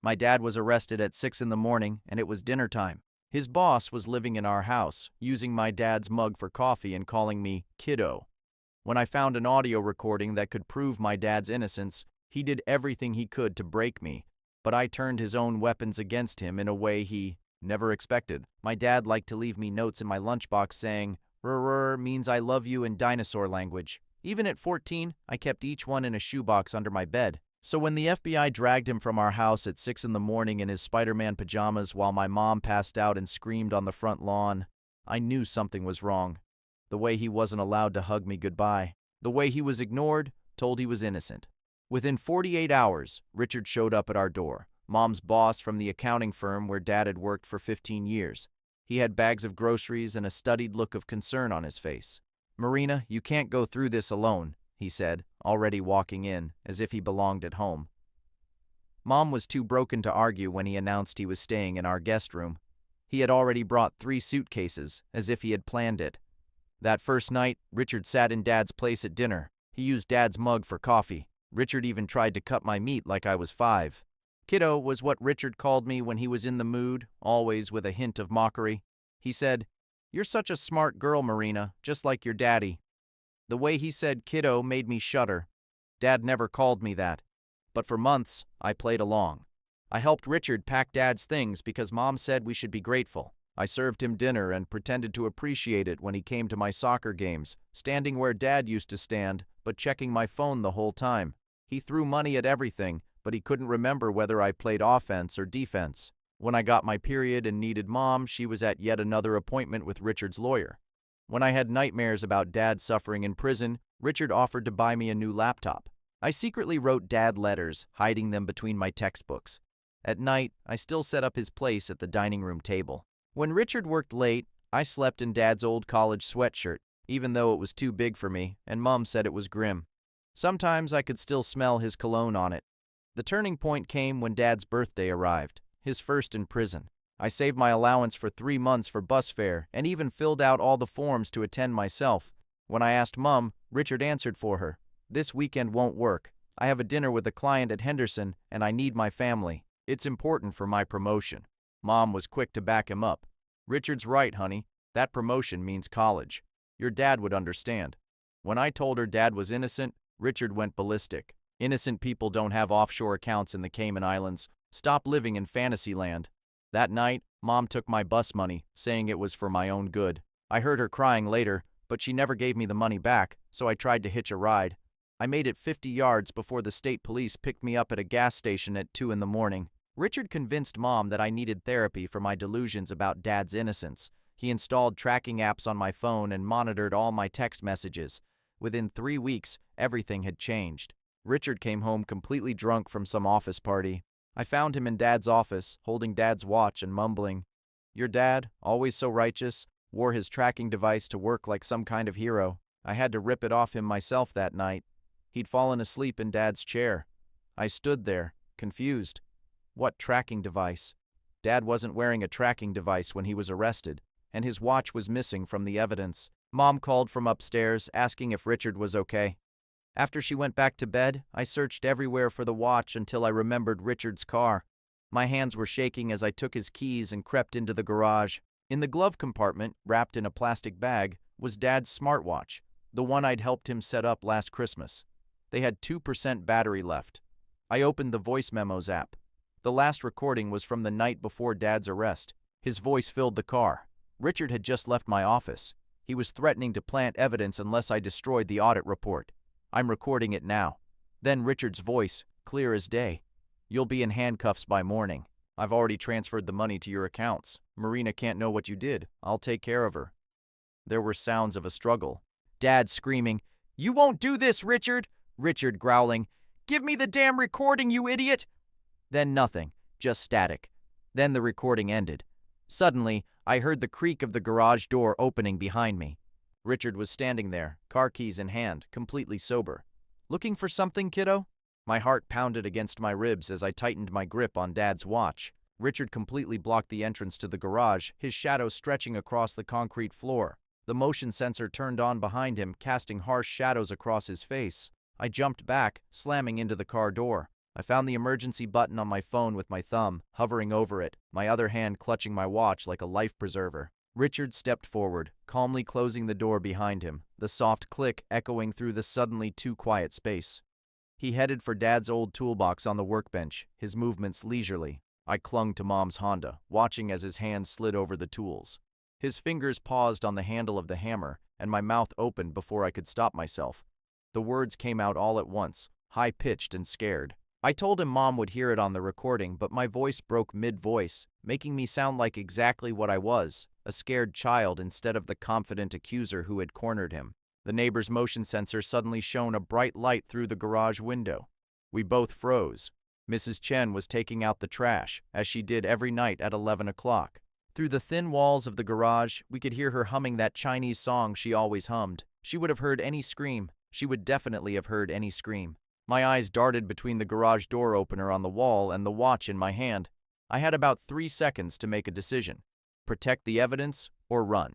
My dad was arrested at 6 in the morning, and it was dinner time. His boss was living in our house, using my dad's mug for coffee and calling me kiddo. When I found an audio recording that could prove my dad's innocence, he did everything he could to break me, but I turned his own weapons against him in a way he never expected. My dad liked to leave me notes in my lunchbox saying, "Rrrr means I love you" in dinosaur language. Even at 14, I kept each one in a shoebox under my bed. So when the FBI dragged him from our house at 6 in the morning in his Spider-Man pajamas while my mom passed out and screamed on the front lawn, I knew something was wrong. The way he wasn't allowed to hug me goodbye. The way he was ignored, told he was innocent. Within 48 hours, Richard showed up at our door. Mom's boss from the accounting firm where Dad had worked for 15 years. He had bags of groceries and a studied look of concern on his face. "Marina, you can't go through this alone," he said, already walking in, as if he belonged at home. Mom was too broken to argue when he announced he was staying in our guest room. He had already brought 3 suitcases, as if he had planned it. That first night, Richard sat in Dad's place at dinner. He used Dad's mug for coffee. Richard even tried to cut my meat like I was 5. Kiddo was what Richard called me when he was in the mood, always with a hint of mockery. He said, "You're such a smart girl, Marina, just like your daddy." The way he said kiddo made me shudder. Dad never called me that. But for months, I played along. I helped Richard pack Dad's things because Mom said we should be grateful. I served him dinner and pretended to appreciate it when he came to my soccer games, standing where Dad used to stand, but checking my phone the whole time. He threw money at everything, but he couldn't remember whether I played offense or defense. When I got my period and needed Mom, she was at yet another appointment with Richard's lawyer. When I had nightmares about Dad suffering in prison, Richard offered to buy me a new laptop. I secretly wrote Dad letters, hiding them between my textbooks. At night, I still set up his place at the dining room table. When Richard worked late, I slept in Dad's old college sweatshirt, even though it was too big for me, and Mom said it was grim. Sometimes I could still smell his cologne on it. The turning point came when Dad's birthday arrived, his first in prison. I saved my allowance for 3 months for bus fare and even filled out all the forms to attend myself. When I asked Mom, Richard answered for her. "This weekend won't work. I have a dinner with a client at Henderson and I need my family. It's important for my promotion." Mom was quick to back him up. "Richard's right, honey. That promotion means college. Your dad would understand." When I told her Dad was innocent, Richard went ballistic. "Innocent people don't have offshore accounts in the Cayman Islands. Stop living in Fantasyland." That night, Mom took my bus money, saying it was for my own good. I heard her crying later, but she never gave me the money back, so I tried to hitch a ride. I made it 50 yards before the state police picked me up at a gas station at 2 in the morning. Richard convinced Mom that I needed therapy for my delusions about Dad's innocence. He installed tracking apps on my phone and monitored all my text messages. Within 3 weeks, everything had changed. Richard came home completely drunk from some office party. I found him in Dad's office, holding Dad's watch and mumbling. Your dad, always so righteous, wore his tracking device to work like some kind of hero. I had to rip it off him myself that night. He'd fallen asleep in Dad's chair. I stood there, confused. What tracking device? Dad wasn't wearing a tracking device when he was arrested, and his watch was missing from the evidence. Mom called from upstairs, asking if Richard was okay. After she went back to bed, I searched everywhere for the watch until I remembered Richard's car. My hands were shaking as I took his keys and crept into the garage. In the glove compartment, wrapped in a plastic bag, was Dad's smartwatch, the one I'd helped him set up last Christmas. They had 2% battery left. I opened the voice memos app. The last recording was from the night before Dad's arrest. His voice filled the car. Richard had just left my office. He was threatening to plant evidence unless I destroyed the audit report. I'm recording it now. Then Richard's voice, clear as day. "You'll be in handcuffs by morning. I've already transferred the money to your accounts. Marina can't know what you did. I'll take care of her." There were sounds of a struggle. Dad screaming, "You won't do this, Richard!" Richard growling, "Give me the damn recording, you idiot!" Then nothing, just static. Then the recording ended. Suddenly, I heard the creak of the garage door opening behind me. Richard was standing there, car keys in hand, completely sober. "Looking for something, kiddo?" My heart pounded against my ribs as I tightened my grip on Dad's watch. Richard completely blocked the entrance to the garage, his shadow stretching across the concrete floor. The motion sensor turned on behind him, casting harsh shadows across his face. I jumped back, slamming into the car door. I found the emergency button on my phone with my thumb, hovering over it, my other hand clutching my watch like a life preserver. Richard stepped forward, calmly closing the door behind him, the soft click echoing through the suddenly too quiet space. He headed for Dad's old toolbox on the workbench, his movements leisurely. I clung to Mom's Honda, watching as his hand slid over the tools. His fingers paused on the handle of the hammer, and my mouth opened before I could stop myself. The words came out all at once, high-pitched and scared. I told him Mom would hear it on the recording, but my voice broke mid-voice, making me sound like exactly what I was, a scared child instead of the confident accuser who had cornered him. The neighbor's motion sensor suddenly shone a bright light through the garage window. We both froze. Mrs. Chen was taking out the trash, as she did every night at 11 o'clock. Through the thin walls of the garage, we could hear her humming that Chinese song she always hummed. She would have heard any scream. She would definitely have heard any scream. My eyes darted between the garage door opener on the wall and the watch in my hand. I had about 3 seconds to make a decision. Protect the evidence or run.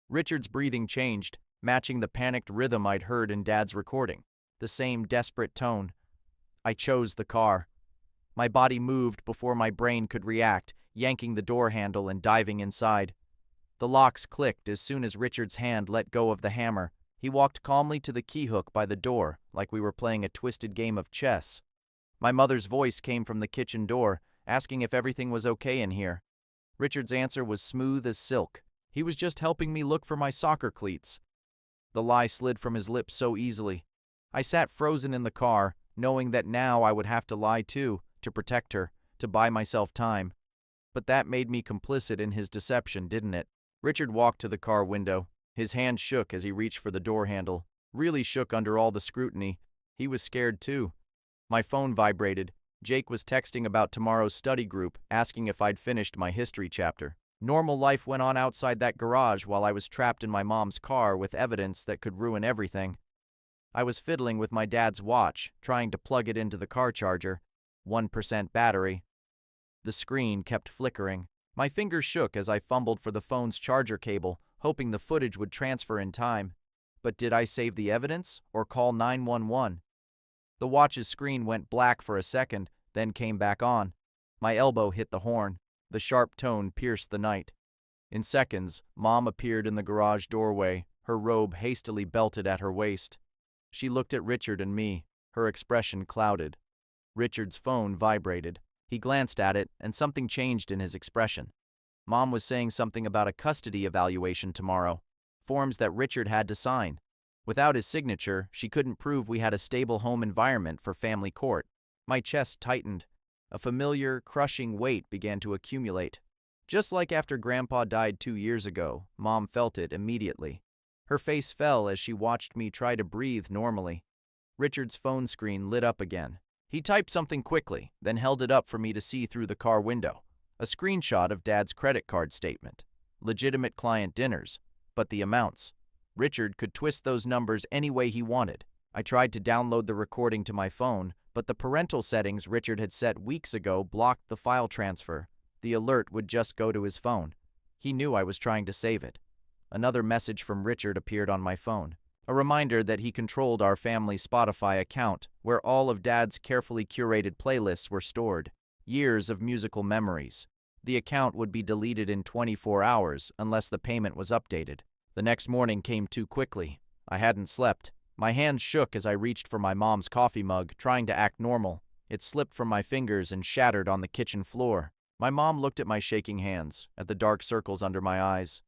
Richard's breathing changed, matching the panicked rhythm I'd heard in Dad's recording. The same desperate tone. I chose the car. My body moved before my brain could react, yanking the door handle and diving inside. The locks clicked as soon as Richard's hand let go of the hammer. He walked calmly to the key hook by the door, like we were playing a twisted game of chess. My mother's voice came from the kitchen door, asking if everything was okay in here. Richard's answer was smooth as silk. He was just helping me look for my soccer cleats. The lie slid from his lips so easily. I sat frozen in the car, knowing that now I would have to lie too, to protect her, to buy myself time. But that made me complicit in his deception, didn't it? Richard walked to the car window. His hand shook as he reached for the door handle. Really shook under all the scrutiny. He was scared too. My phone vibrated. Jake was texting about tomorrow's study group, asking if I'd finished my history chapter. Normal life went on outside that garage while I was trapped in my mom's car with evidence that could ruin everything. I was fiddling with my dad's watch, trying to plug it into the car charger. 1% battery. The screen kept flickering. My fingers shook as I fumbled for the phone's charger cable, hoping the footage would transfer in time. But did I save the evidence or call 911? The watch's screen went black for a second, then came back on. My elbow hit the horn. The sharp tone pierced the night. In seconds, Mom appeared in the garage doorway, her robe hastily belted at her waist. She looked at Richard and me, her expression clouded. Richard's phone vibrated. He glanced at it, and something changed in his expression. Mom was saying something about a custody evaluation tomorrow, forms that Richard had to sign. Without his signature, she couldn't prove we had a stable home environment for family court. My chest tightened. A familiar, crushing weight began to accumulate. Just like after Grandpa died 2 years ago, Mom felt it immediately. Her face fell as she watched me try to breathe normally. Richard's phone screen lit up again. He typed something quickly, then held it up for me to see through the car window. A screenshot of Dad's credit card statement. Legitimate client dinners. But the amounts. Richard could twist those numbers any way he wanted. I tried to download the recording to my phone, but the parental settings Richard had set weeks ago blocked the file transfer. The alert would just go to his phone. He knew I was trying to save it. Another message from Richard appeared on my phone. A reminder that he controlled our family Spotify account, where all of Dad's carefully curated playlists were stored. Years of musical memories. The account would be deleted in 24 hours unless the payment was updated. The next morning came too quickly. I hadn't slept. My hands shook as I reached for my mom's coffee mug, trying to act normal. It slipped from my fingers and shattered on the kitchen floor. My mom looked at my shaking hands, at the dark circles under my eyes.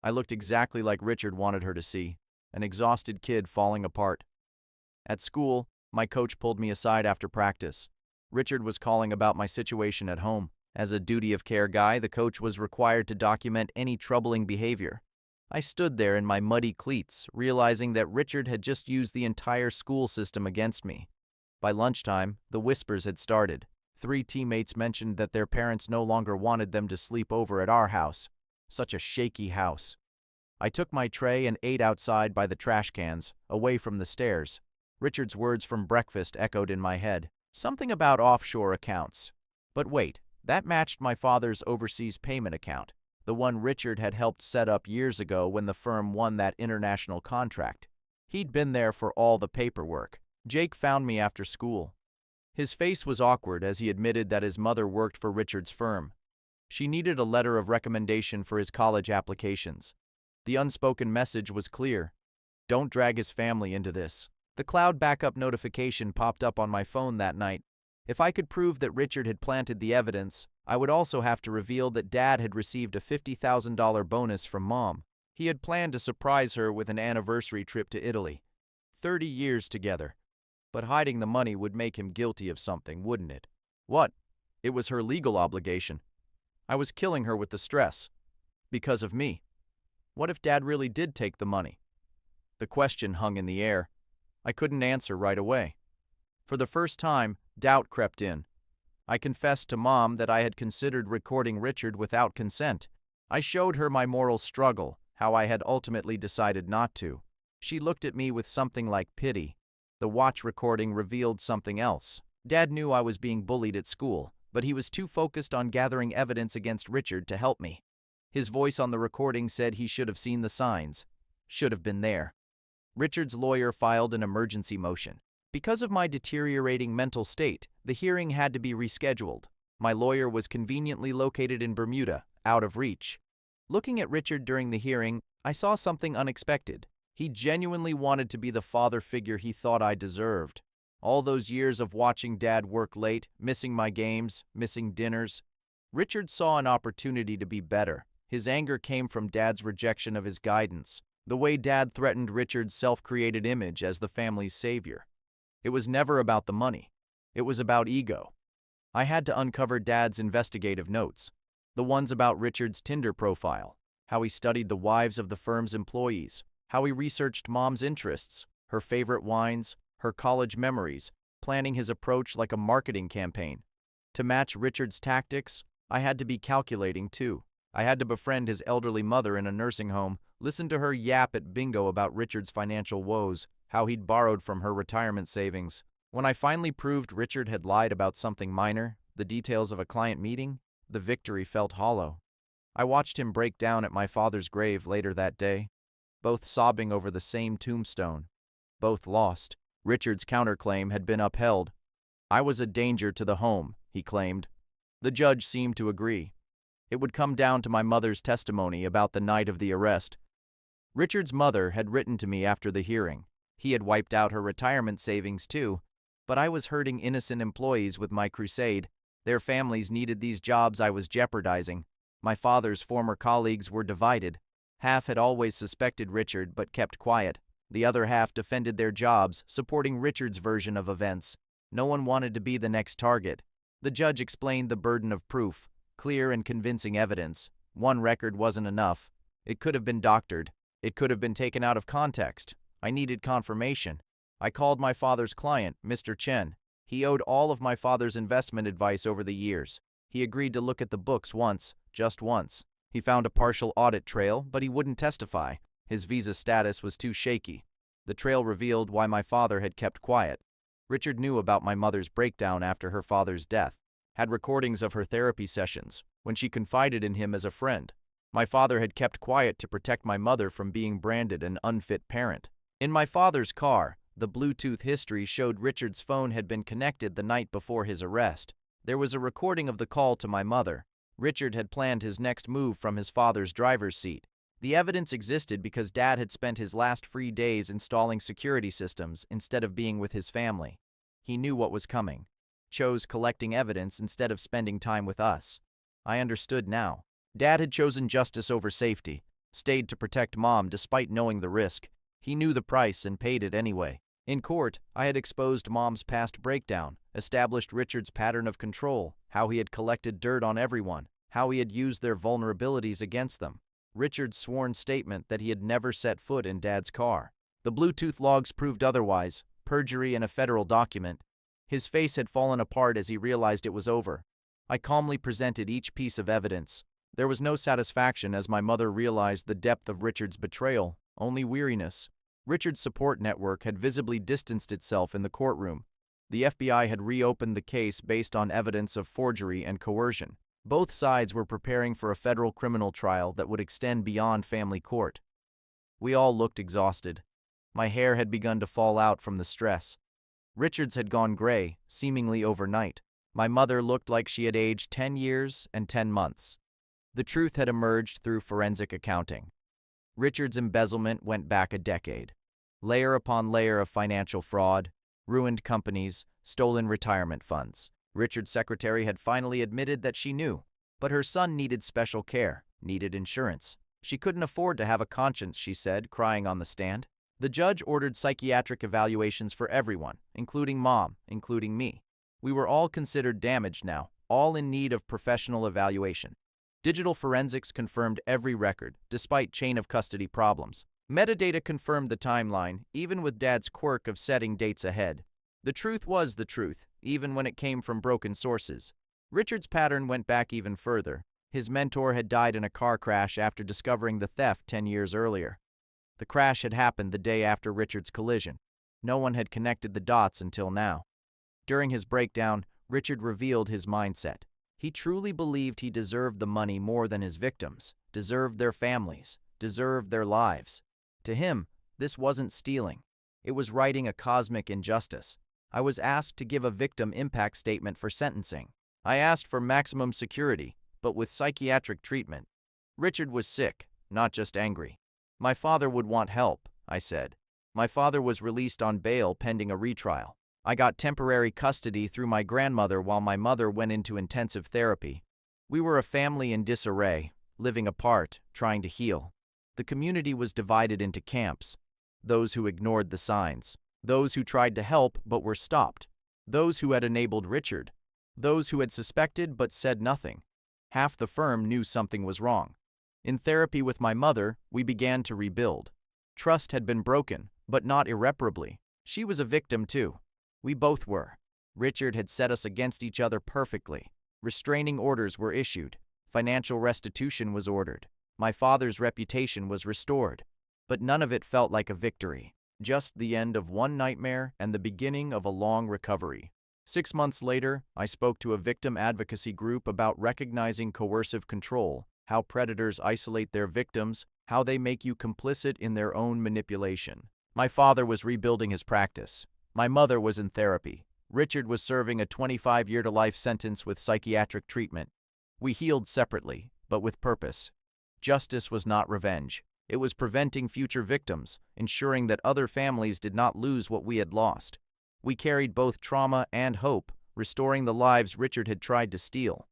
I looked exactly like Richard wanted her to see, an exhausted kid falling apart. At school, my coach pulled me aside after practice. Richard was calling about my situation at home. As a duty of care guy, the coach was required to document any troubling behavior. I stood there in my muddy cleats, realizing that Richard had just used the entire school system against me. By lunchtime, the whispers had started. 3 teammates mentioned that their parents no longer wanted them to sleep over at our house. Such a shaky house. I took my tray and ate outside by the trash cans, away from the stairs. Richard's words from breakfast echoed in my head. Something about offshore accounts. But wait, that matched my father's overseas payment account, the one Richard had helped set up years ago when the firm won that international contract. He'd been there for all the paperwork. Jake found me after school. His face was awkward as he admitted that his mother worked for Richard's firm. She needed a letter of recommendation for his college applications. The unspoken message was clear. Don't drag his family into this. The cloud backup notification popped up on my phone that night. If I could prove that Richard had planted the evidence, I would also have to reveal that Dad had received a $50,000 bonus from Mom. He had planned to surprise her with an anniversary trip to Italy. 30 years together. But hiding the money would make him guilty of something, wouldn't it? What? It was her legal obligation. I was killing her with the stress. Because of me. What if Dad really did take the money? The question hung in the air. I couldn't answer right away. For the first time, doubt crept in. I confessed to Mom that I had considered recording Richard without consent. I showed her my moral struggle, how I had ultimately decided not to. She looked at me with something like pity. The watch recording revealed something else. Dad knew I was being bullied at school, but he was too focused on gathering evidence against Richard to help me. His voice on the recording said he should have seen the signs. Should have been there. Richard's lawyer filed an emergency motion. Because of my deteriorating mental state, the hearing had to be rescheduled. My lawyer was conveniently located in Bermuda, out of reach. Looking at Richard during the hearing, I saw something unexpected. He genuinely wanted to be the father figure he thought I deserved. All those years of watching Dad work late, missing my games, missing dinners. Richard saw an opportunity to be better. His anger came from Dad's rejection of his guidance, the way Dad threatened Richard's self-created image as the family's savior. It was never about the money. It was about ego. I had to uncover Dad's investigative notes, the ones about Richard's Tinder profile, how he studied the wives of the firm's employees, how he researched Mom's interests, her favorite wines, her college memories, planning his approach like a marketing campaign. To match Richard's tactics, I had to be calculating too. I had to befriend his elderly mother in a nursing home, listen to her yap at bingo about Richard's financial woes, how he'd borrowed from her retirement savings. When I finally proved Richard had lied about something minor, the details of a client meeting, the victory felt hollow. I watched him break down at my father's grave later that day, both sobbing over the same tombstone. Both lost. Richard's counterclaim had been upheld. I was a danger to the home, he claimed. The judge seemed to agree. It would come down to my mother's testimony about the night of the arrest. Richard's mother had written to me after the hearing. He had wiped out her retirement savings too, but I was hurting innocent employees with my crusade. Their families needed these jobs I was jeopardizing. My father's former colleagues were divided. Half had always suspected Richard but kept quiet. The other half defended their jobs, supporting Richard's version of events. No one wanted to be the next target. The judge explained the burden of proof, clear and convincing evidence. One record wasn't enough. It could have been doctored. It could have been taken out of context. I needed confirmation. I called my father's client, Mr. Chen. He owed all of my father's investment advice over the years. He agreed to look at the books once, just once. He found a partial audit trail, but he wouldn't testify. His visa status was too shaky. The trail revealed why my father had kept quiet. Richard knew about my mother's breakdown after her father's death, had recordings of her therapy sessions, when she confided in him as a friend. My father had kept quiet to protect my mother from being branded an unfit parent. In my father's car, the Bluetooth history showed Richard's phone had been connected the night before his arrest. There was a recording of the call to my mother. Richard had planned his next move from his father's driver's seat. The evidence existed because Dad had spent his last free days installing security systems instead of being with his family. He knew what was coming. Chose collecting evidence instead of spending time with us. I understood now. Dad had chosen justice over safety, stayed to protect Mom despite knowing the risk. He knew the price and paid it anyway. In court, I had exposed Mom's past breakdown, established Richard's pattern of control, how he had collected dirt on everyone, how he had used their vulnerabilities against them. Richard's sworn statement that he had never set foot in Dad's car. The Bluetooth logs proved otherwise, perjury in a federal document. His face had fallen apart as he realized it was over. I calmly presented each piece of evidence. There was no satisfaction as my mother realized the depth of Richard's betrayal, only weariness. Richard's support network had visibly distanced itself in the courtroom. The FBI had reopened the case based on evidence of forgery and coercion. Both sides were preparing for a federal criminal trial that would extend beyond family court. We all looked exhausted. My hair had begun to fall out from the stress. Richard's had gone gray, seemingly overnight. My mother looked like she had aged 10 years and 10 months. The truth had emerged through forensic accounting. Richard's embezzlement went back a decade. Layer upon layer of financial fraud, ruined companies, stolen retirement funds. Richard's secretary had finally admitted that she knew, but her son needed special care, needed insurance. She couldn't afford to have a conscience, she said, crying on the stand. The judge ordered psychiatric evaluations for everyone, including Mom, including me. We were all considered damaged now, all in need of professional evaluation. Digital forensics confirmed every record, despite chain of custody problems. Metadata confirmed the timeline, even with Dad's quirk of setting dates ahead. The truth was the truth, even when it came from broken sources. Richard's pattern went back even further. His mentor had died in a car crash after discovering the theft 10 years earlier. The crash had happened the day after Richard's collision. No one had connected the dots until now. During his breakdown, Richard revealed his mindset. He truly believed he deserved the money more than his victims, deserved their families, deserved their lives. To him, this wasn't stealing. It was righting a cosmic injustice. I was asked to give a victim impact statement for sentencing. I asked for maximum security, but with psychiatric treatment. Richard was sick, not just angry. My father would want help, I said. My father was released on bail pending a retrial. I got temporary custody through my grandmother while my mother went into intensive therapy. We were a family in disarray, living apart, trying to heal. The community was divided into camps. Those who ignored the signs. Those who tried to help but were stopped. Those who had enabled Richard. Those who had suspected but said nothing. Half the firm knew something was wrong. In therapy with my mother, we began to rebuild. Trust had been broken, but not irreparably. She was a victim too. We both were. Richard had set us against each other perfectly. Restraining orders were issued. Financial restitution was ordered. My father's reputation was restored. But none of it felt like a victory. Just the end of one nightmare and the beginning of a long recovery. 6 months later, I spoke to a victim advocacy group about recognizing coercive control, how predators isolate their victims, how they make you complicit in their own manipulation. My father was rebuilding his practice. My mother was in therapy. Richard was serving a 25-year-to-life sentence with psychiatric treatment. We healed separately, but with purpose. Justice was not revenge. It was preventing future victims, ensuring that other families did not lose what we had lost. We carried both trauma and hope, restoring the lives Richard had tried to steal.